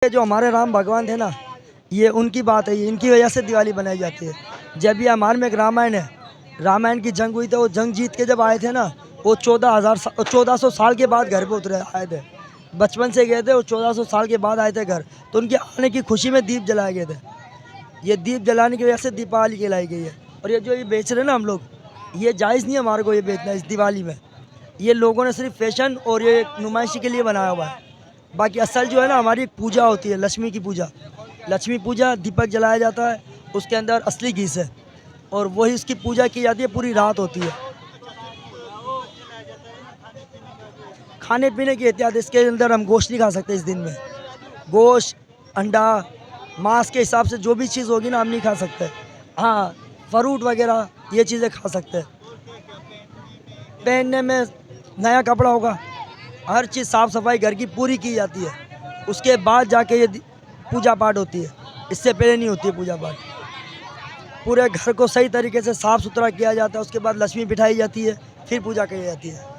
ये जो हमारे राम भगवान थे ना, ये उनकी बात है, इनकी वजह से दिवाली बनाई जाती है। जब ये हमारे में एक रामायण है, रामायण की जंग हुई थी, वो जंग जीत के जब आए थे ना, वो 1400 साल के बाद घर पे उतरे आए थे। बचपन से गए थे, वो 1400 साल के बाद आए थे घर, तो उनके आने की खुशी में दीप जलाए गए थे। ये दीप जलाने की वजह से दीपावली कहलाई गई है। और ये जो ये बेच रहे हैं ना हम लोग, ये जायज़ नहीं है हमारे को ये बेचना इस दिवाली में। ये लोगों ने सिर्फ फैशन और ये नुमाइशी के लिए बनाया हुआ है। बाकी असल जो है ना, हमारी एक पूजा होती है, लक्ष्मी की पूजा। लक्ष्मी पूजा दीपक जलाया जाता है, उसके अंदर असली घी से, और वही उसकी पूजा की जाती है, पूरी रात होती है। खाने पीने की एहतियात, इसके अंदर हम गोश्त नहीं खा सकते इस दिन में। गोश्त, अंडा, मांस के हिसाब से जो भी चीज़ होगी ना, हम नहीं खा सकते। हाँ, फ्रूट वगैरह ये चीज़ें खा सकते हैं। पहनने में नया कपड़ा होगा, हर चीज़ साफ़ सफाई घर की पूरी की जाती है। उसके बाद जाके ये पूजा पाठ होती है, इससे पहले नहीं होती है पूजा पाठ। पूरे घर को सही तरीके से साफ़ सुथरा किया जाता है, उसके बाद लक्ष्मी बिठाई जाती है, फिर पूजा की जाती है।